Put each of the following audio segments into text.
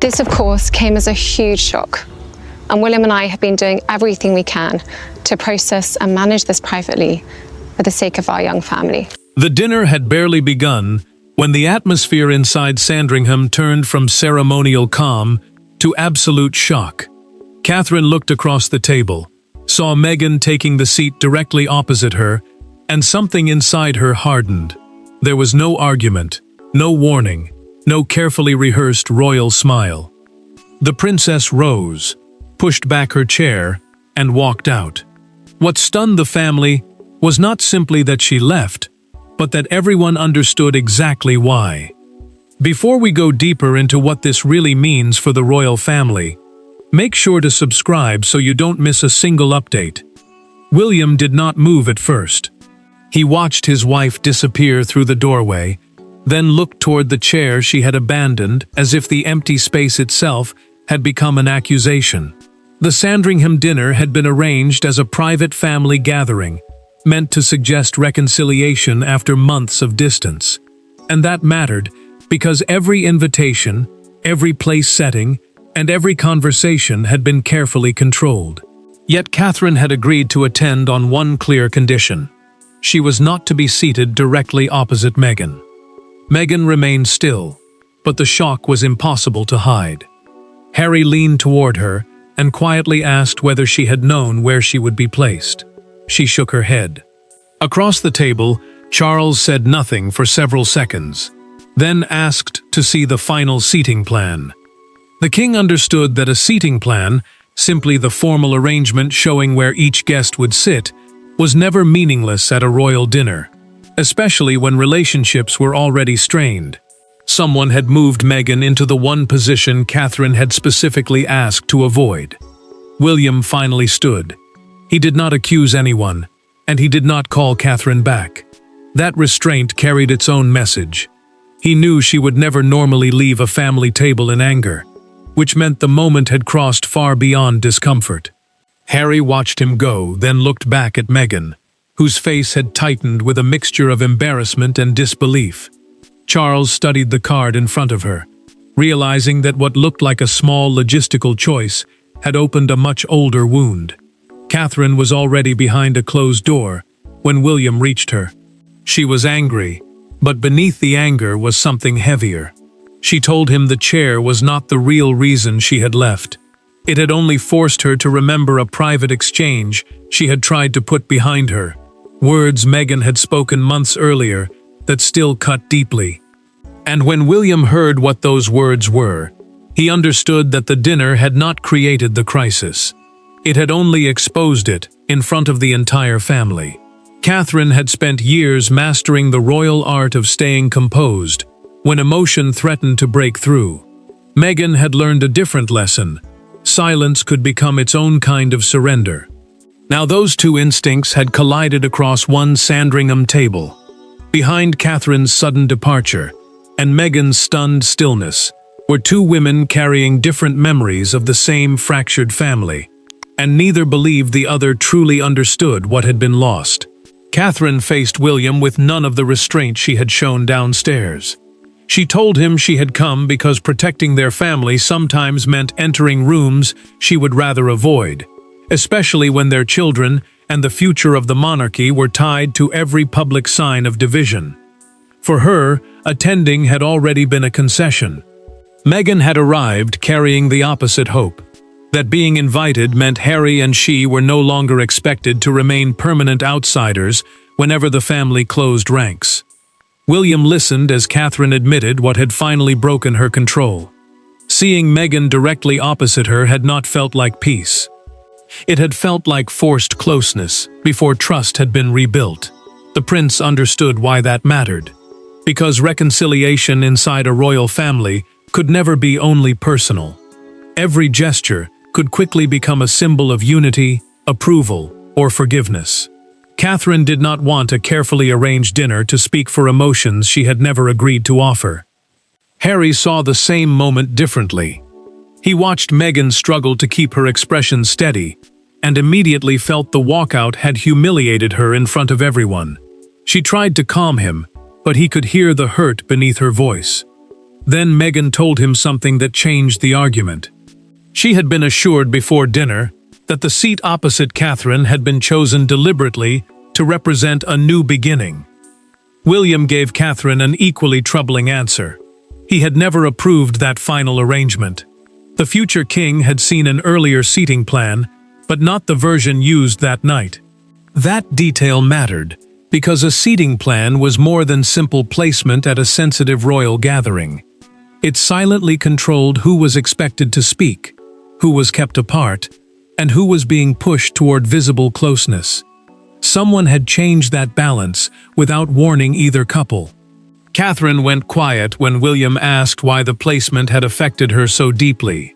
This, of course, came as a huge shock, and William and I have been doing everything we can to process and manage this privately for the sake of our young family. The dinner had barely begun when the atmosphere inside Sandringham turned from ceremonial calm to absolute shock. Catherine looked across the table, saw Meghan taking the seat directly opposite her, and something inside her hardened. There was no argument, no warning, no carefully rehearsed royal smile. The princess rose, pushed back her chair, and walked out. What stunned the family was not simply that she left, but that everyone understood exactly why. Before we go deeper into what this really means for the royal family, make sure to subscribe so you don't miss a single update. William did not move at first. He watched his wife disappear through the doorway, then looked toward the chair she had abandoned as if the empty space itself had become an accusation. The Sandringham dinner had been arranged as a private family gathering, meant to suggest reconciliation after months of distance. And that mattered because every invitation, every place setting, and every conversation had been carefully controlled. Yet Catherine had agreed to attend on one clear condition. She was not to be seated directly opposite Meghan. Meghan remained still, but the shock was impossible to hide. Harry leaned toward her and quietly asked whether she had known where she would be placed. She shook her head. Across the table, Charles said nothing for several seconds, then asked to see the final seating plan. The king understood that a seating plan, simply the formal arrangement showing where each guest would sit, was never meaningless at a royal dinner, especially when relationships were already strained. Someone had moved Meghan into the one position Catherine had specifically asked to avoid. William finally stood. He did not accuse anyone, and he did not call Catherine back. That restraint carried its own message. He knew she would never normally leave a family table in anger, which meant the moment had crossed far beyond discomfort. Harry watched him go, then looked back at Meghan, whose face had tightened with a mixture of embarrassment and disbelief. Charles studied the card in front of her, realizing that what looked like a small logistical choice had opened a much older wound. Catherine was already behind a closed door when William reached her. She was angry, but beneath the anger was something heavier. She told him the chair was not the real reason she had left. It had only forced her to remember a private exchange she had tried to put behind her, words Meghan had spoken months earlier that still cut deeply. And when William heard what those words were, he understood that the dinner had not created the crisis. It had only exposed it in front of the entire family. Catherine had spent years mastering the royal art of staying composed when emotion threatened to break through. Meghan had learned a different lesson. Silence could become its own kind of surrender. Now those two instincts had collided across one Sandringham table. Behind Catherine's sudden departure and Meghan's stunned stillness were two women carrying different memories of the same fractured family, and neither believed the other truly understood what had been lost. Catherine faced William with none of the restraint she had shown downstairs. She told him she had come because protecting their family sometimes meant entering rooms she would rather avoid, especially when their children and the future of the monarchy were tied to every public sign of division. For her, attending had already been a concession. Meghan had arrived carrying the opposite hope, that being invited meant Harry and she were no longer expected to remain permanent outsiders whenever the family closed ranks. William listened as Catherine admitted what had finally broken her control. Seeing Meghan directly opposite her had not felt like peace. It had felt like forced closeness before trust had been rebuilt. The prince understood why that mattered. Because reconciliation inside a royal family could never be only personal. Every gesture could quickly become a symbol of unity, approval, or forgiveness. Catherine did not want a carefully arranged dinner to speak for emotions she had never agreed to offer. Harry saw the same moment differently. He watched Meghan struggle to keep her expression steady, and immediately felt the walkout had humiliated her in front of everyone. She tried to calm him, but he could hear the hurt beneath her voice. Then Meghan told him something that changed the argument. She had been assured before dinner that the seat opposite Catherine had been chosen deliberately to represent a new beginning. William gave Catherine an equally troubling answer. He had never approved that final arrangement. The future king had seen an earlier seating plan, but not the version used that night. That detail mattered, because a seating plan was more than simple placement at a sensitive royal gathering. It silently controlled who was expected to speak, who was kept apart, and who was being pushed toward visible closeness. Someone had changed that balance without warning either couple. Catherine went quiet when William asked why the placement had affected her so deeply.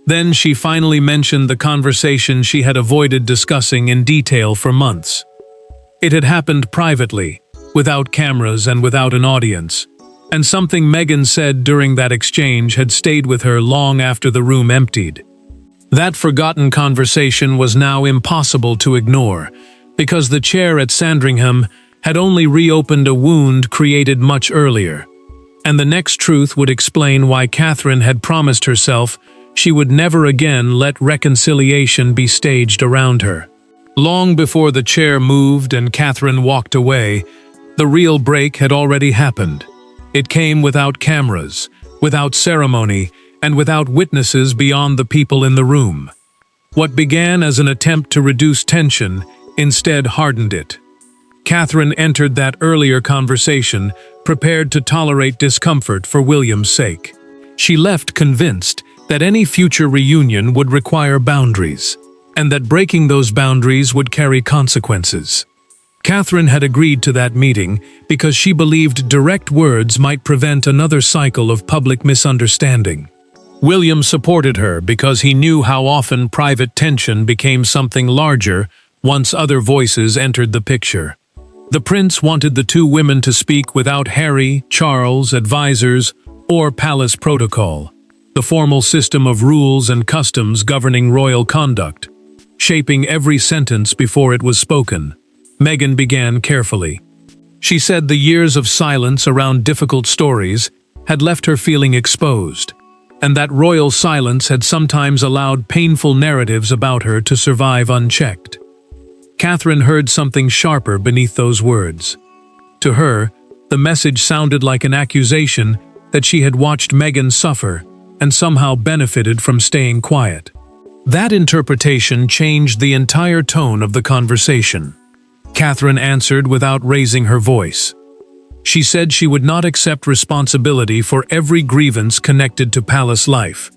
Then she finally mentioned the conversation she had avoided discussing in detail for months. It had happened privately, without cameras and without an audience, and something Meghan said during that exchange had stayed with her long after the room emptied. That forgotten conversation was now impossible to ignore, because the chair at Sandringham had only reopened a wound created much earlier, and the next truth would explain why Catherine had promised herself she would never again let reconciliation be staged around her. Long before the chair moved and Catherine walked away, the real break had already happened. It came without cameras, without ceremony, and without witnesses beyond the people in the room. What began as an attempt to reduce tension instead hardened it. Catherine entered that earlier conversation prepared to tolerate discomfort for William's sake. She left convinced that any future reunion would require boundaries, and that breaking those boundaries would carry consequences. Catherine had agreed to that meeting because she believed direct words might prevent another cycle of public misunderstanding. William supported her because he knew how often private tension became something larger once other voices entered the picture. The prince wanted the two women to speak without Harry, Charles, advisors, or palace protocol, the formal system of rules and customs governing royal conduct, shaping every sentence before it was spoken. Meghan began carefully. She said the years of silence around difficult stories had left her feeling exposed, and that royal silence had sometimes allowed painful narratives about her to survive unchecked. Catherine heard something sharper beneath those words. To her, the message sounded like an accusation that she had watched Meghan suffer and somehow benefited from staying quiet. That interpretation changed the entire tone of the conversation. Catherine answered without raising her voice. She said she would not accept responsibility for every grievance connected to palace life,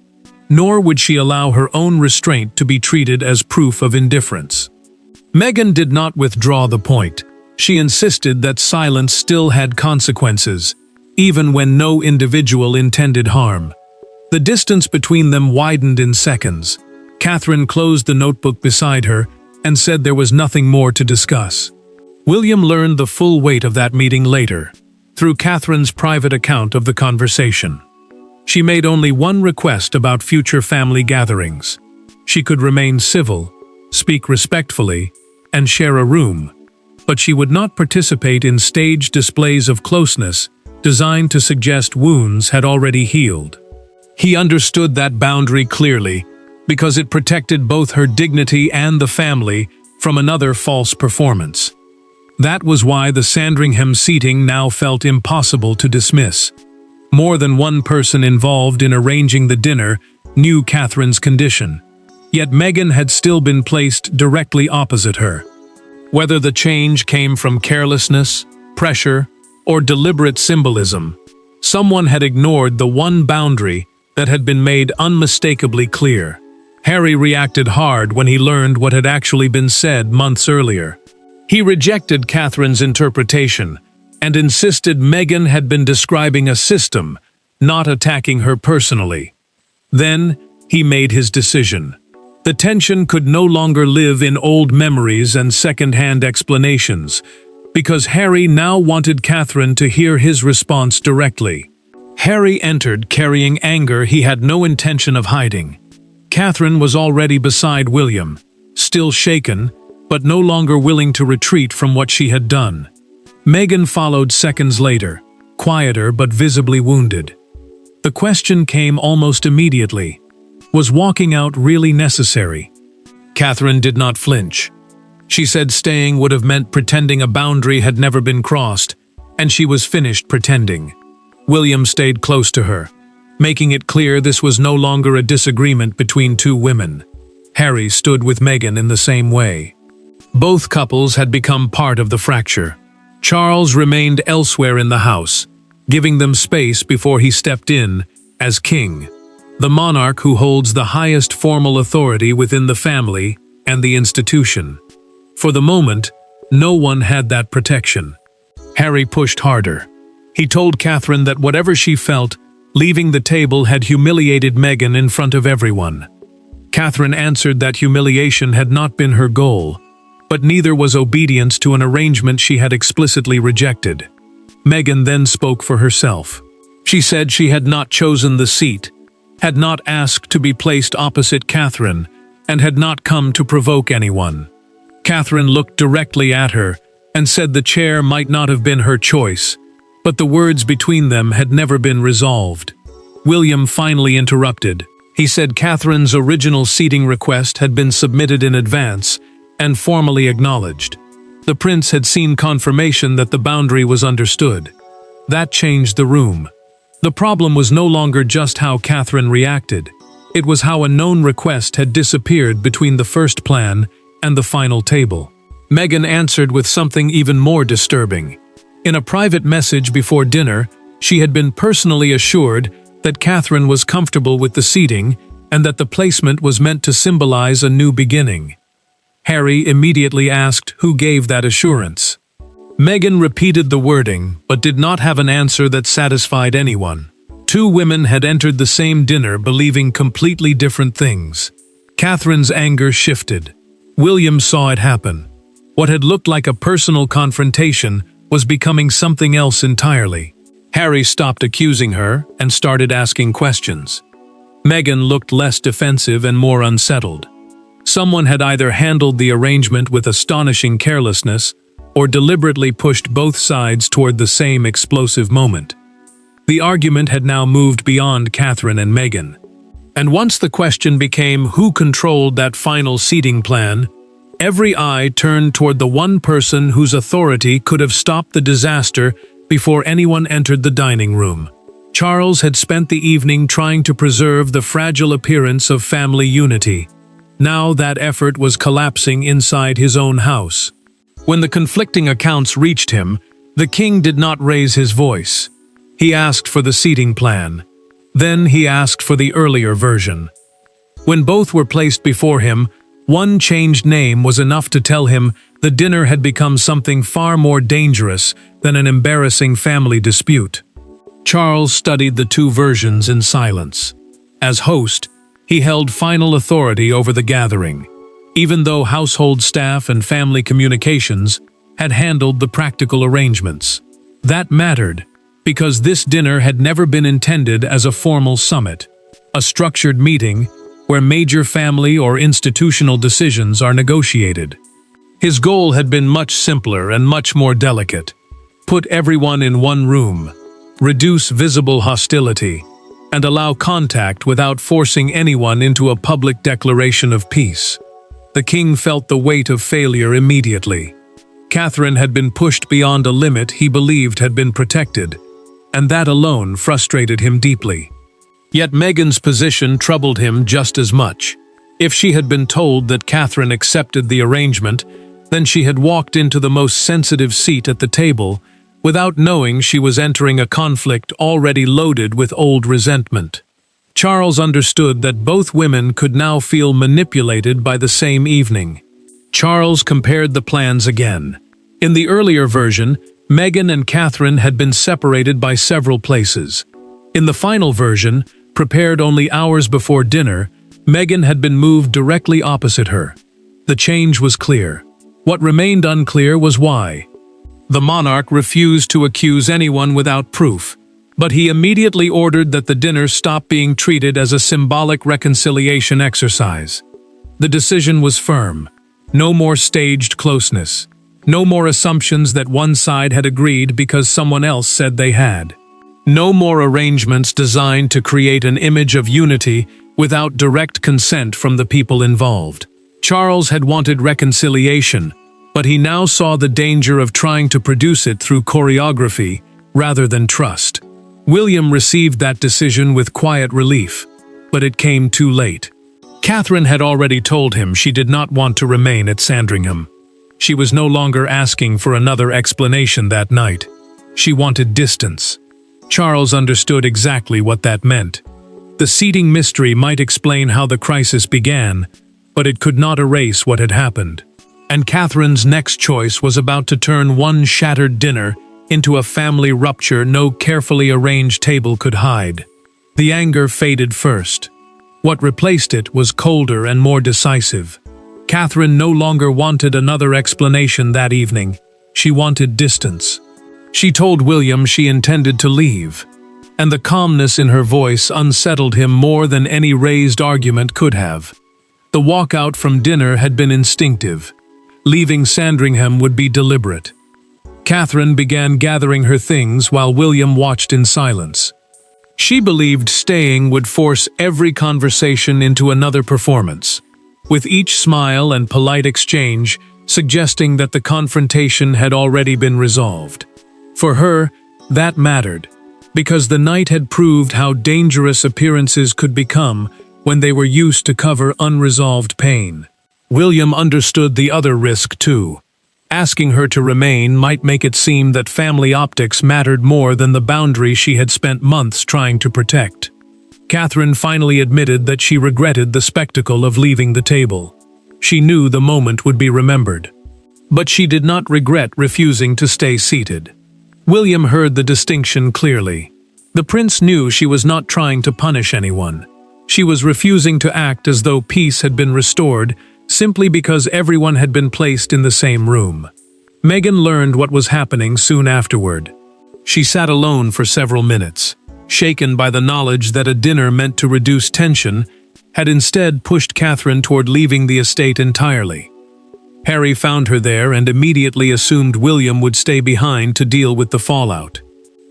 nor would she allow her own restraint to be treated as proof of indifference. Meghan did not withdraw the point. She insisted that silence still had consequences, even when no individual intended harm. The distance between them widened in seconds. Catherine closed the notebook beside her and said there was nothing more to discuss. William learned the full weight of that meeting later, through Catherine's private account of the conversation. She made only one request about future family gatherings. She could remain civil, speak respectfully, and share a room, but she would not participate in staged displays of closeness designed to suggest wounds had already healed. He understood that boundary clearly, because it protected both her dignity and the family from another false performance. That was why the Sandringham seating now felt impossible to dismiss. More than one person involved in arranging the dinner knew Catherine's condition, yet Meghan had still been placed directly opposite her. Whether the change came from carelessness, pressure, or deliberate symbolism, someone had ignored the one boundary that had been made unmistakably clear. Harry reacted hard when he learned what had actually been said months earlier. He rejected Catherine's interpretation and insisted Meghan had been describing a system, not attacking her personally. Then, he made his decision. The tension could no longer live in old memories and second-hand explanations, because Harry now wanted Catherine to hear his response directly. Harry entered carrying anger he had no intention of hiding. Catherine was already beside William, still shaken, but no longer willing to retreat from what she had done. Meghan followed seconds later, quieter but visibly wounded. The question came almost immediately. Was walking out really necessary? Catherine did not flinch. She said staying would have meant pretending a boundary had never been crossed, and she was finished pretending. William stayed close to her, making it clear this was no longer a disagreement between two women. Harry stood with Meghan in the same way. Both couples had become part of the fracture. Charles remained elsewhere in the house, giving them space before he stepped in as king, the monarch who holds the highest formal authority within the family and the institution. For the moment, no one had that protection. Harry pushed harder. He told Catherine that whatever she felt, leaving the table had humiliated Meghan in front of everyone. Catherine answered that humiliation had not been her goal, but neither was obedience to an arrangement she had explicitly rejected. Meghan then spoke for herself. She said she had not chosen the seat, had not asked to be placed opposite Catherine, and had not come to provoke anyone. Catherine looked directly at her and said the chair might not have been her choice, but the words between them had never been resolved. William finally interrupted. He said Catherine's original seating request had been submitted in advance and formally acknowledged. The prince had seen confirmation that the boundary was understood. That changed the room. The problem was no longer just how Catherine reacted. It was how a known request had disappeared between the first plan and the final table. Meghan answered with something even more disturbing. In a private message before dinner, she had been personally assured that Catherine was comfortable with the seating and that the placement was meant to symbolize a new beginning. Harry immediately asked who gave that assurance. Meghan repeated the wording, but did not have an answer that satisfied anyone. Two women had entered the same dinner believing completely different things. Catherine's anger shifted. William saw it happen. What had looked like a personal confrontation was becoming something else entirely. Harry stopped accusing her and started asking questions. Meghan looked less defensive and more unsettled. Someone had either handled the arrangement with astonishing carelessness or deliberately pushed both sides toward the same explosive moment. The argument had now moved beyond Catherine and Meghan. And once the question became who controlled that final seating plan, every eye turned toward the one person whose authority could have stopped the disaster before anyone entered the dining room. Charles had spent the evening trying to preserve the fragile appearance of family unity. Now that effort was collapsing inside his own house. When the conflicting accounts reached him, the king did not raise his voice. He asked for the seating plan. Then he asked for the earlier version. When both were placed before him, one changed name was enough to tell him the dinner had become something far more dangerous than an embarrassing family dispute. Charles studied the two versions in silence. As host, he held final authority over the gathering, even though household staff and family communications had handled the practical arrangements. That mattered, because this dinner had never been intended as a formal summit, a structured meeting where major family or institutional decisions are negotiated. His goal had been much simpler and much more delicate. Put everyone in one room, reduce visible hostility, and allow contact without forcing anyone into a public declaration of peace. The king felt the weight of failure immediately. Catherine had been pushed beyond a limit he believed had been protected, and that alone frustrated him deeply. Yet Meghan's position troubled him just as much. If she had been told that Catherine accepted the arrangement, then she had walked into the most sensitive seat at the table without knowing she was entering a conflict already loaded with old resentment. Charles understood that both women could now feel manipulated by the same evening. Charles compared the plans again. In the earlier version, Meghan and Catherine had been separated by several places. In the final version, prepared only hours before dinner, Meghan had been moved directly opposite her. The change was clear. What remained unclear was why. The monarch refused to accuse anyone without proof, but he immediately ordered that the dinner stop being treated as a symbolic reconciliation exercise. The decision was firm. No more staged closeness. No more assumptions that one side had agreed because someone else said they had. No more arrangements designed to create an image of unity without direct consent from the people involved. Charles had wanted reconciliation, but he now saw the danger of trying to produce it through choreography rather than trust. William received that decision with quiet relief, but it came too late. Catherine had already told him she did not want to remain at Sandringham. She was no longer asking for another explanation that night. She wanted distance. Charles understood exactly what that meant. The seating mystery might explain how the crisis began, but it could not erase what had happened. And Catherine's next choice was about to turn one shattered dinner into a family rupture no carefully arranged table could hide. The anger faded first. What replaced it was colder and more decisive. Catherine no longer wanted another explanation that evening. She wanted distance. She told William she intended to leave, and the calmness in her voice unsettled him more than any raised argument could have. The walkout from dinner had been instinctive. Leaving Sandringham would be deliberate. Catherine began gathering her things while William watched in silence. She believed staying would force every conversation into another performance, with each smile and polite exchange suggesting that the confrontation had already been resolved. For her, that mattered, because the night had proved how dangerous appearances could become when they were used to cover unresolved pain. William understood the other risk too. Asking her to remain might make it seem that family optics mattered more than the boundary she had spent months trying to protect. Catherine finally admitted that she regretted the spectacle of leaving the table. She knew the moment would be remembered. But she did not regret refusing to stay seated. William heard the distinction clearly. The prince knew she was not trying to punish anyone. She was refusing to act as though peace had been restored simply because everyone had been placed in the same room. Meghan learned what was happening soon afterward. She sat alone for several minutes, shaken by the knowledge that a dinner meant to reduce tension had instead pushed Catherine toward leaving the estate entirely. Harry found her there and immediately assumed William would stay behind to deal with the fallout.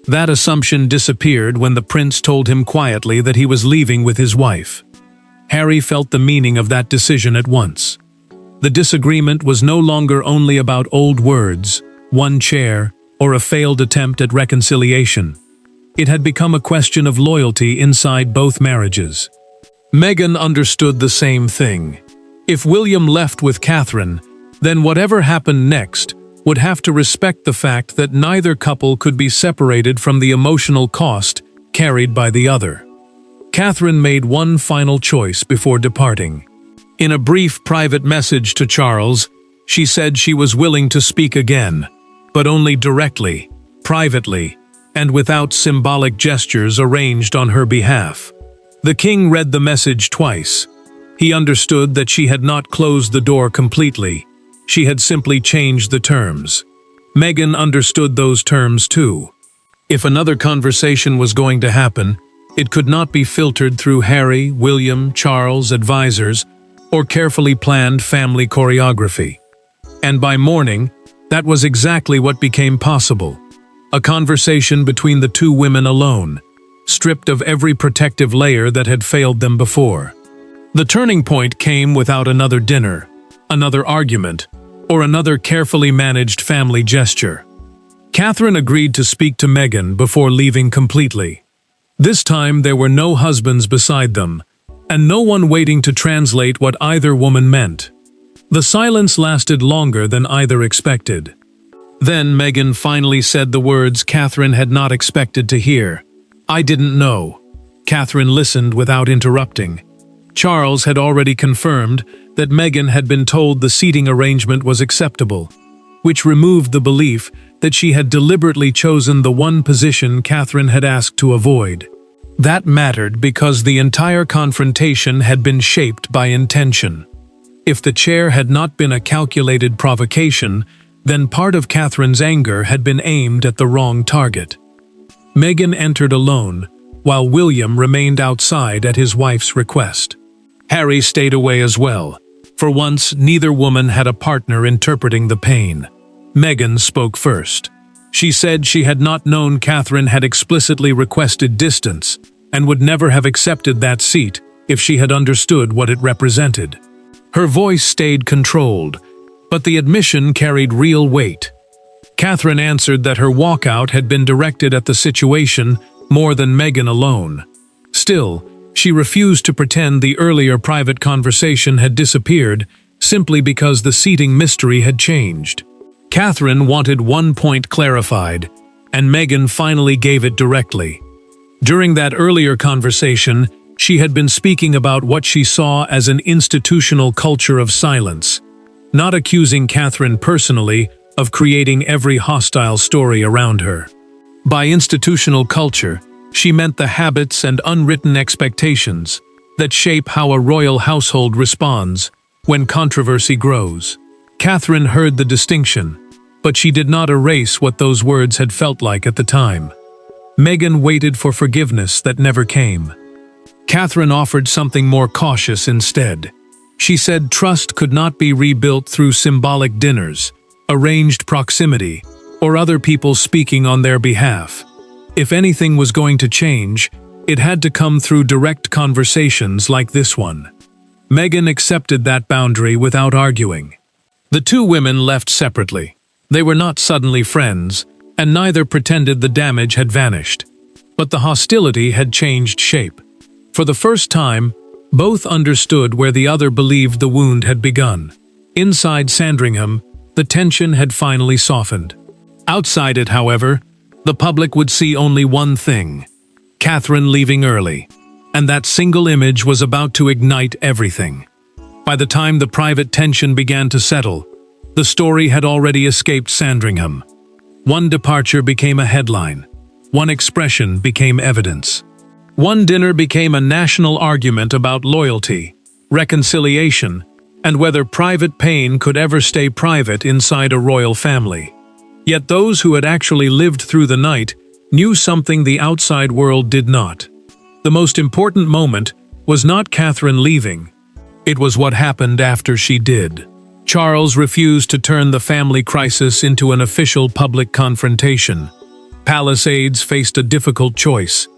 That assumption disappeared when the prince told him quietly that he was leaving with his wife. Harry felt the meaning of that decision at once. The disagreement was no longer only about old words, one chair, or a failed attempt at reconciliation. It had become a question of loyalty inside both marriages. Meghan understood the same thing. If William left with Catherine, then whatever happened next would have to respect the fact that neither couple could be separated from the emotional cost carried by the other. Catherine made one final choice before departing. In a brief private message to Charles, she said she was willing to speak again, but only directly, privately, and without symbolic gestures arranged on her behalf. The king read the message twice. He understood that she had not closed the door completely. She had simply changed the terms. Meghan understood those terms too. If another conversation was going to happen, it could not be filtered through Harry, William, Charles' advisors, or carefully planned family choreography. And by morning, that was exactly what became possible. A conversation between the two women alone, stripped of every protective layer that had failed them before. The turning point came without another dinner, another argument, or another carefully managed family gesture. Catherine agreed to speak to Meghan before leaving completely. This time there were no husbands beside them, and no one waiting to translate what either woman meant. The silence lasted longer than either expected. Then Meghan finally said the words Catherine had not expected to hear. "I didn't know." Catherine listened without interrupting. Charles had already confirmed that Meghan had been told the seating arrangement was acceptable, which removed the belief that she had deliberately chosen the one position Catherine had asked to avoid. That mattered because the entire confrontation had been shaped by intention. If the chair had not been a calculated provocation, then part of Catherine's anger had been aimed at the wrong target. Meghan entered alone, while William remained outside at his wife's request. Harry stayed away as well. For once, neither woman had a partner interpreting the pain. Meghan spoke first. She said she had not known Catherine had explicitly requested distance and would never have accepted that seat if she had understood what it represented. Her voice stayed controlled, but the admission carried real weight. Catherine answered that her walkout had been directed at the situation more than Meghan alone. Still, she refused to pretend the earlier private conversation had disappeared simply because the seating mystery had changed. Catherine wanted one point clarified, and Meghan finally gave it directly. During that earlier conversation, she had been speaking about what she saw as an institutional culture of silence, not accusing Catherine personally of creating every hostile story around her. By institutional culture, she meant the habits and unwritten expectations that shape how a royal household responds when controversy grows. Catherine heard the distinction, but she did not erase what those words had felt like at the time. Meghan waited for forgiveness that never came. Catherine offered something more cautious instead. She said trust could not be rebuilt through symbolic dinners, arranged proximity, or other people speaking on their behalf. If anything was going to change, it had to come through direct conversations like this one. Meghan accepted that boundary without arguing. The two women left separately. They were not suddenly friends, and neither pretended the damage had vanished. But the hostility had changed shape. For the first time, both understood where the other believed the wound had begun. Inside Sandringham, the tension had finally softened. Outside it, however, the public would see only one thing: Catherine leaving early. And that single image was about to ignite everything. By the time the private tension began to settle, the story had already escaped Sandringham. One departure became a headline. One expression became evidence. One dinner became a national argument about loyalty, reconciliation, and whether private pain could ever stay private inside a royal family. Yet those who had actually lived through the night knew something the outside world did not. The most important moment was not Catherine leaving. It was what happened after she did. Charles refused to turn the family crisis into an official public confrontation. Palace aides faced a difficult choice: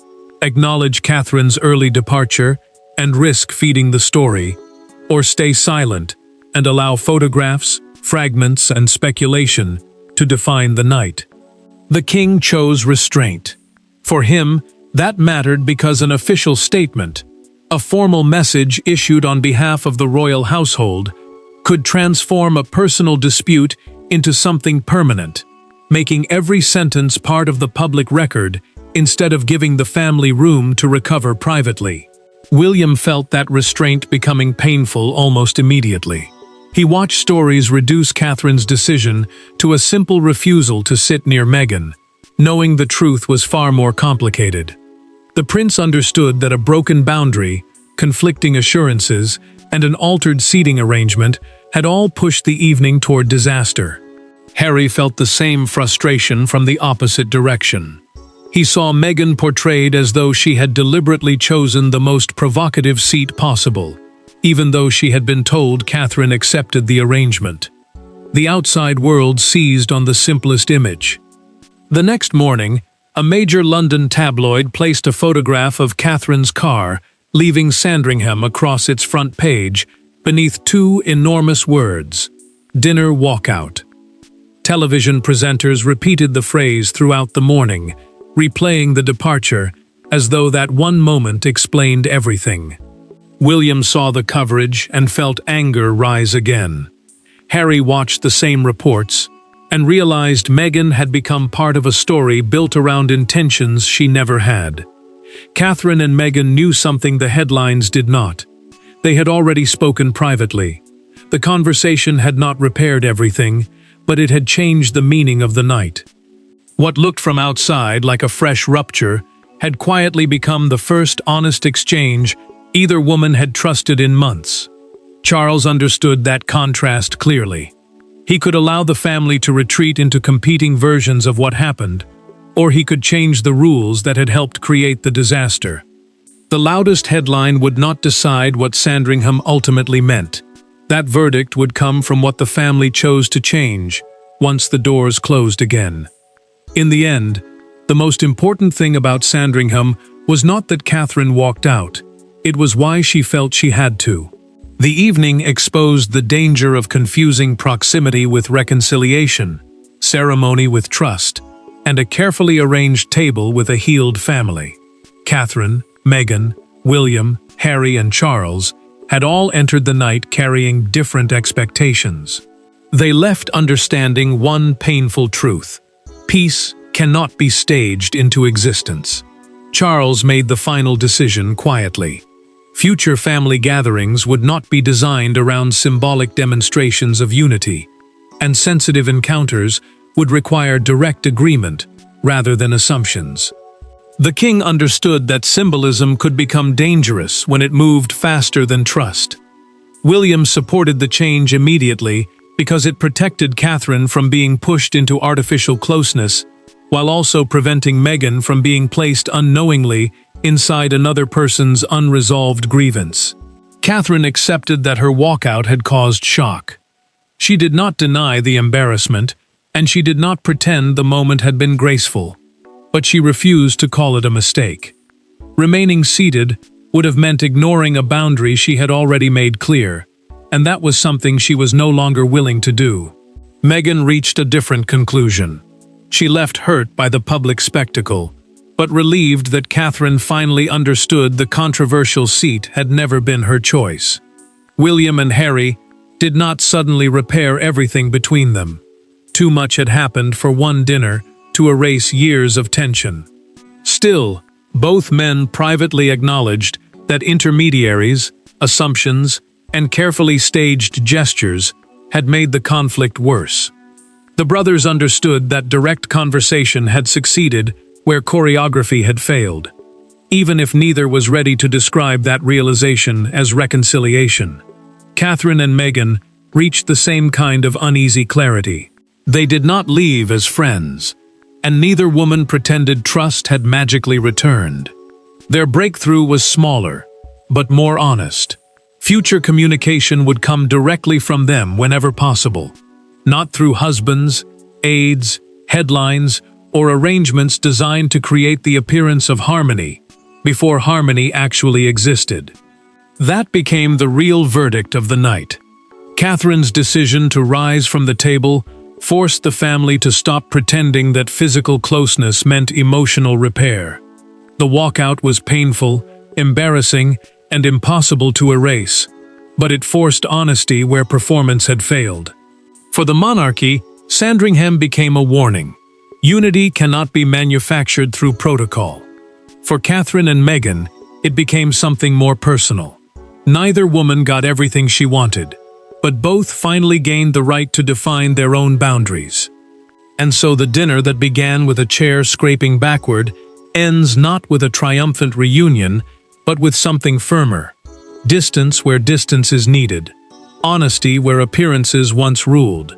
acknowledge Catherine's early departure and risk feeding the story, or stay silent and allow photographs, fragments, and speculation to define the night. The king chose restraint. For him, that mattered because an official statement, a formal message issued on behalf of the royal household, could transform a personal dispute into something permanent, making every sentence part of the public record instead of giving the family room to recover privately. William felt that restraint becoming painful almost immediately. He watched stories reduce Catherine's decision to a simple refusal to sit near Meghan, knowing the truth was far more complicated. The prince understood that a broken boundary, conflicting assurances, and an altered seating arrangement had all pushed the evening toward disaster. Harry felt the same frustration from the opposite direction. He saw Meghan portrayed as though she had deliberately chosen the most provocative seat possible, even though she had been told Catherine accepted the arrangement. The outside world seized on the simplest image. The next morning, a major London tabloid placed a photograph of Catherine's car leaving Sandringham across its front page beneath two enormous words: "Dinner Walkout." Television presenters repeated the phrase throughout the morning, replaying the departure as though that one moment explained everything. William saw the coverage and felt anger rise again. Harry watched the same reports and realized Meghan had become part of a story built around intentions she never had. Catherine and Meghan knew something the headlines did not. They had already spoken privately. The conversation had not repaired everything, but it had changed the meaning of the night. What looked from outside like a fresh rupture had quietly become the first honest exchange either woman had trusted in months. Charles understood that contrast clearly. He could allow the family to retreat into competing versions of what happened, or he could change the rules that had helped create the disaster. The loudest headline would not decide what Sandringham ultimately meant. That verdict would come from what the family chose to change once the doors closed again. In the end, the most important thing about Sandringham was not that Catherine walked out, it was why she felt she had to. The evening exposed the danger of confusing proximity with reconciliation, ceremony with trust, and a carefully arranged table with a healed family. Catherine, Meghan, William, Harry, and Charles had all entered the night carrying different expectations. They left understanding one painful truth: peace cannot be staged into existence. Charles made the final decision quietly. Future family gatherings would not be designed around symbolic demonstrations of unity, and sensitive encounters would require direct agreement rather than assumptions. The king understood that symbolism could become dangerous when it moved faster than trust. William supported the change immediately because it protected Catherine from being pushed into artificial closeness, while also preventing Meghan from being placed unknowingly inside another person's unresolved grievance. Catherine accepted that her walkout had caused shock. She did not deny the embarrassment, and she did not pretend the moment had been graceful, but she refused to call it a mistake. Remaining seated would have meant ignoring a boundary she had already made clear, and that was something she was no longer willing to do. Meghan reached a different conclusion. She left hurt by the public spectacle, but relieved that Catherine finally understood the controversial seat had never been her choice. William and Harry did not suddenly repair everything between them. Too much had happened for one dinner to erase years of tension. Still, both men privately acknowledged that intermediaries, assumptions, and carefully staged gestures had made the conflict worse. The brothers understood that direct conversation had succeeded where choreography had failed, even if neither was ready to describe that realization as reconciliation. Catherine and Meghan reached the same kind of uneasy clarity. They did not leave as friends, and neither woman pretended trust had magically returned. Their breakthrough was smaller, but more honest. Future communication would come directly from them whenever possible, not through husbands, aides, headlines, or arrangements designed to create the appearance of harmony before harmony actually existed. That became the real verdict of the night. Catherine's decision to rise from the table forced the family to stop pretending that physical closeness meant emotional repair. The walkout was painful, embarrassing, and impossible to erase, but it forced honesty where performance had failed. For the monarchy, Sandringham became a warning. Unity cannot be manufactured through protocol. For Catherine and Meghan, it became something more personal. Neither woman got everything she wanted, but both finally gained the right to define their own boundaries. And so the dinner that began with a chair scraping backward ends not with a triumphant reunion, but with something firmer. Distance where distance is needed. Honesty where appearances once ruled.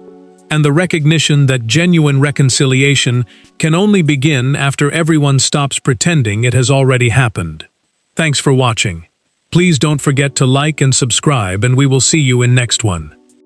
And the recognition that genuine reconciliation can only begin after everyone stops pretending it has already happened. Thanks for watching. Please don't forget to like and subscribe, and we will see you in next one.